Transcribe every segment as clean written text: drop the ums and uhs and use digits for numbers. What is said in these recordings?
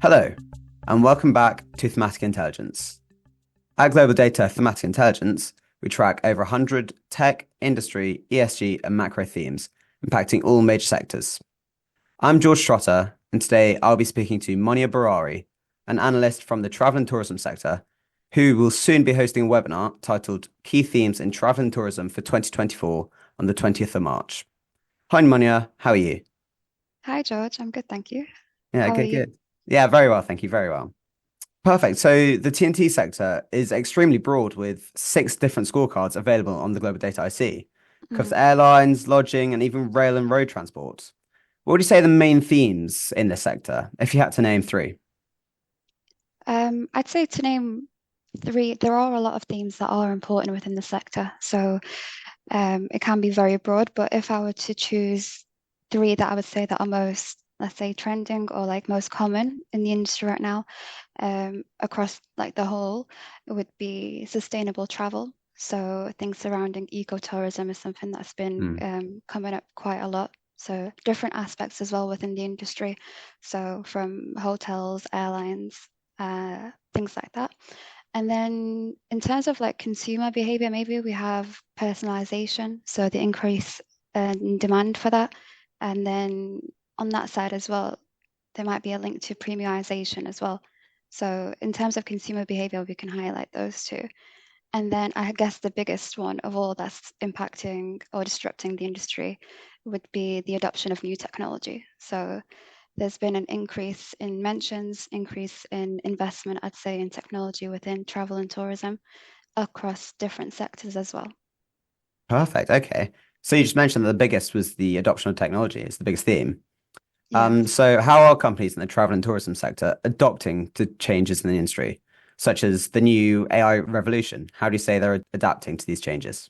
Hello, and welcome back to Thematic Intelligence. At Global Data Thematic Intelligence, we track over 100 tech, industry, ESG, and macro themes impacting all major sectors. I'm George Trotter, and today I'll be speaking to Monia Borawi, an analyst from the travel and tourism sector, who will soon be hosting a webinar titled Key Themes in Travel and Tourism for 2024 on the 20th of March. Hi, Monia, how are you? Hi, George. I'm good, thank you. Yeah, How are good, you? good. Yeah, very well, thank you, very well. Perfect. So the TNT sector is extremely broad with six different scorecards available on the Global Data IC. Covers Mm. airlines, lodging, and even rail and road transport. What would you say are the main themes in this sector, if you had to name three? I'd say to name three, there are a lot of themes that are important within the sector. So it can be very broad, but if I were to choose three that I would say that are most, let's say, trending or like most common in the industry right now, across like the whole, it would be sustainable travel. So things surrounding ecotourism is something that's been Hmm. coming up quite a lot. So different aspects as well within the industry. So from hotels, airlines, things like that. And then in terms of like consumer behavior, maybe we have personalization, so the increase in demand for that. And then on that side as well, there might be a link to premiumization as well. So in terms of consumer behavior, we can highlight those two. And then I guess the biggest one of all that's impacting or disrupting the industry would be the adoption of new technology. So there's been an increase in mentions, increase in investment, I'd say, in technology within travel and tourism across different sectors as well. Perfect. Okay. So you just mentioned that the biggest was the adoption of technology. It's the biggest theme. Yes. So how are companies in the travel and tourism sector adopting to changes in the industry, such as the new AI revolution? How do you say they're adapting to these changes?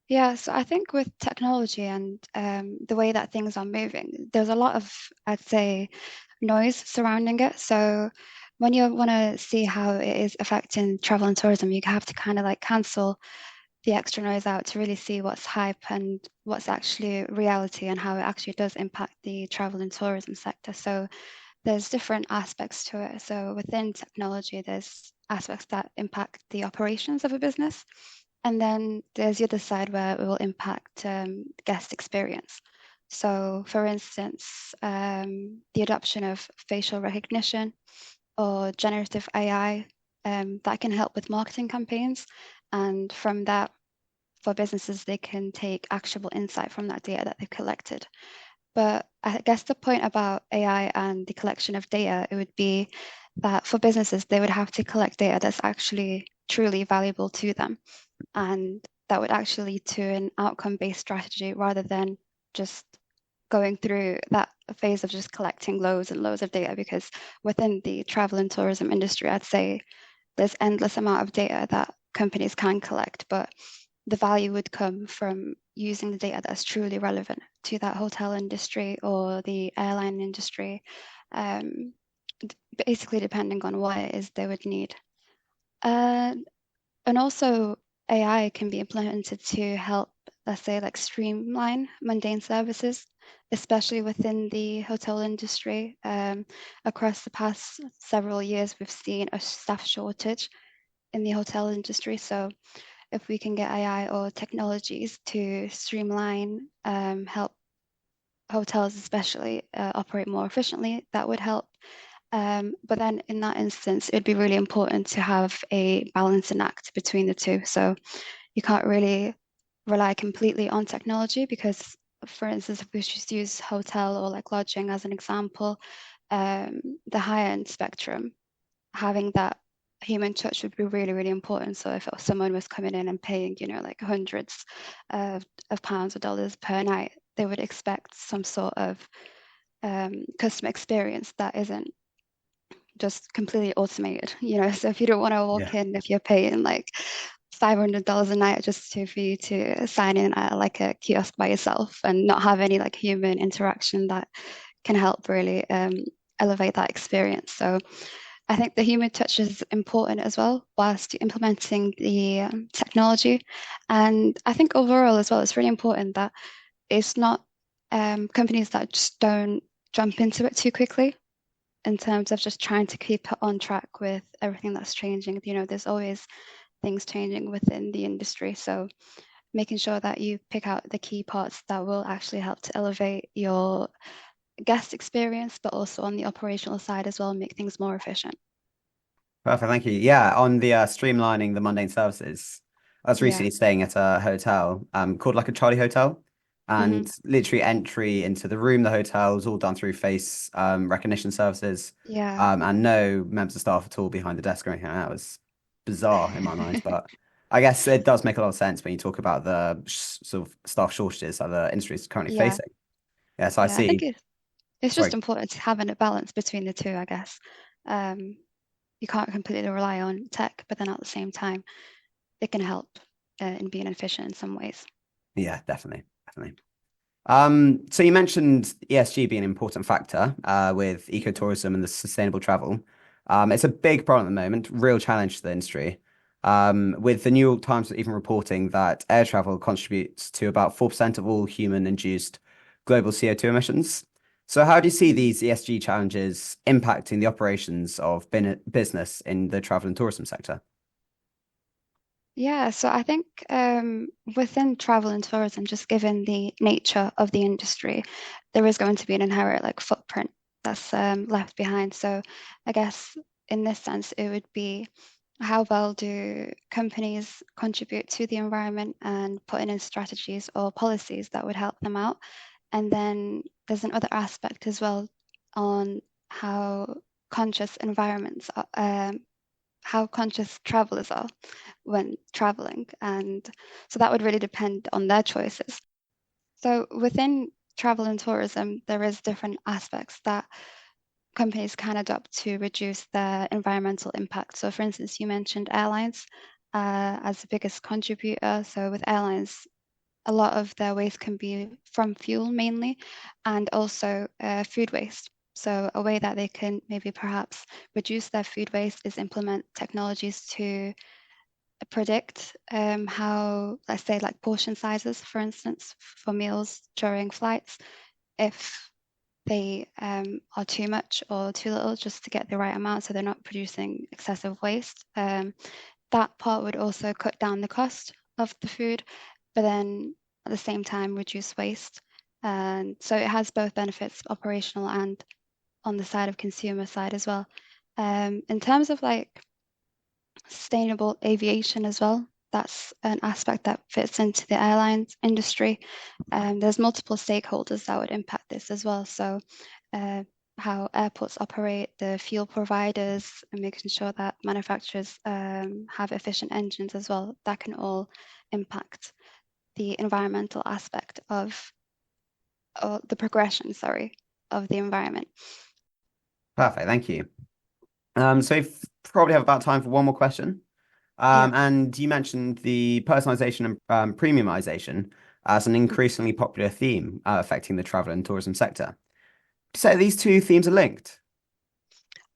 Yeah, so I think with technology and the way that things are moving, there's a lot of, I'd say, noise surrounding it. So when you want to see how it is affecting travel and tourism, you have to kind of like cancel the extra noise out to really see what's hype and what's actually reality and how it actually does impact the travel and tourism sector. So there's different aspects to it. So within technology, there's aspects that impact the operations of a business. And then there's the other side where it will impact guest experience. So, for instance, the adoption of facial recognition or generative AI that can help with marketing campaigns. And from that, for businesses, they can take actionable insight from that data that they've collected. But I guess the point about AI and the collection of data, it would be that for businesses, they would have to collect data that's actually truly valuable to them. And that would actually lead to an outcome-based strategy rather than just going through that phase of just collecting loads and loads of data. Because within the travel and tourism industry, I'd say there's endless amount of data that companies can collect, but the value would come from using the data that's truly relevant to that hotel industry or the airline industry, um, basically depending on what it is they would need. Uh, and also, AI can be implemented to help, let's say, like streamline mundane services, especially within the hotel industry. Across the past several years, we've seen a staff shortage in the hotel industry. So if we can get AI or technologies to streamline, help hotels especially operate more efficiently, that would help. But then in that instance, it'd be really important to have a balancing act between the two. So you can't really rely completely on technology because, for instance, if we just use hotel or like lodging as an example, um, the higher end spectrum, having that human touch would be really, really important. So if someone was coming in and paying, like hundreds of pounds or dollars per night, they would expect some sort of customer experience that isn't just completely automated. So if you don't want to Yeah. walk in, if you're paying like $500 a night just for you to sign in at like a kiosk by yourself and not have any like human interaction that can help really elevate that experience. So I think the human touch is important as well, whilst implementing the technology. And I think overall as well, it's really important that it's not companies that just don't jump into it too quickly. in terms of just trying to keep it on track with everything that's changing. There's always things changing within the industry. So making sure that you pick out the key parts that will actually help to elevate your guest experience, but also on the operational side as well, make things more efficient. Perfect, thank you. Yeah, on the streamlining the mundane services, I was Yeah. recently staying at a hotel called like a Charlie Hotel, Hmm. and literally entry into the room, the hotel was all done through face recognition services, Yeah. and no members of staff at all behind the desk or anything. That was bizarre in my mind, but I guess it does make a lot of sense when you talk about the sort of staff shortages that the industry is currently Yeah. facing. Yeah, so I Yeah. I think see. it's just Sorry. important to having a balance between the two, I guess. Um, you can't completely rely on tech, but then at the same time, it can help in being efficient in some ways. Yeah, definitely, definitely. So you mentioned ESG being an important factor with ecotourism and the sustainable travel. It's a big problem at the moment, real challenge to the industry. With the New York Times even reporting that air travel contributes to about 4% of all human-induced global CO2 emissions. So how do you see Mhm. these ESG challenges impacting the operations of business in the travel and tourism sector? Yeah, so I think within travel and tourism, just given the nature of the industry, there is going to be an inherent like footprint that's left behind. So I guess in this sense, it would be how well do companies contribute to the environment and putting in strategies or policies that would help them out. And then there's another aspect as well on how conscious environments are, how conscious travelers are when traveling. And so that would really depend on their choices. So within travel and tourism, there is different aspects that companies can adopt to reduce their environmental impact. So for instance, you mentioned airlines as the biggest contributor. So with airlines, a lot of their waste can be from fuel mainly, and also food waste. So a way that they can maybe perhaps reduce their food waste is implement technologies to predict how, let's say, like portion sizes, for instance, for meals during flights, if they are too much or too little, just to get the right amount so they're not producing excessive waste. That part would also cut down the cost of the food, but then at the same time reduce waste. And so it has both benefits, operational and on the side of consumer side as well. In terms of like sustainable aviation as well, that's an aspect that fits into the airlines industry. There's multiple stakeholders that would impact this as well. So uh, how airports operate, the fuel providers, and making sure that manufacturers have efficient engines as well. That can all impact the environmental aspect of, or the progression, sorry, of the environment. Perfect, thank you. So we probably have about time for one more question. Yeah. And you mentioned the personalization and premiumization as an increasingly popular theme affecting the travel and tourism sector. So these two themes are linked.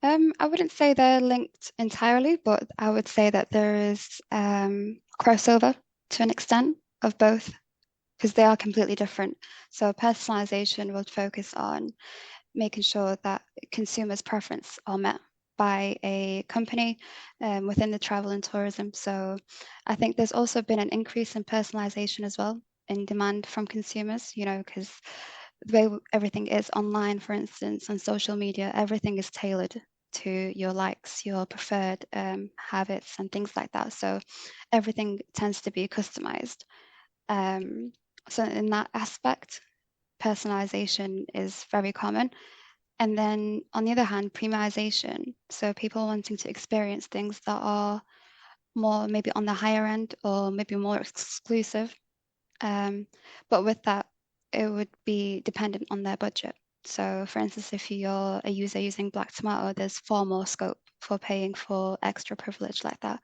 I wouldn't say they're linked entirely, but I would say that there is crossover to an extent of both because they are completely different. So personalization will focus on making sure that consumers' preference are met by a company within the travel and tourism. So I think there's also been an increase in personalization as well in demand from consumers, because the way everything is online, for instance, on social media, everything is tailored to your likes, your preferred habits, and things like that. So everything tends to be customized. Um, so in that aspect, personalization is very common. And then on the other hand, premiumization. So people wanting to experience things that are more maybe on the higher end or maybe more exclusive. But with that, it would be dependent on their budget. So for instance, if you're a user using Black Tomato, there's far more scope for paying for extra privilege like that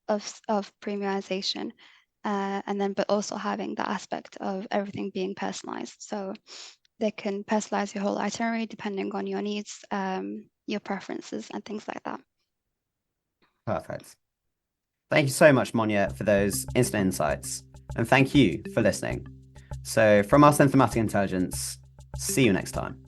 of premiumization. And then, but also having the aspect of everything being personalized. So they can personalize your whole itinerary depending on your needs, your preferences, and things like that. Perfect. Thank you so much, Monia, for those instant insights. And thank you for listening. So, from us in Thematic Intelligence, see you next time.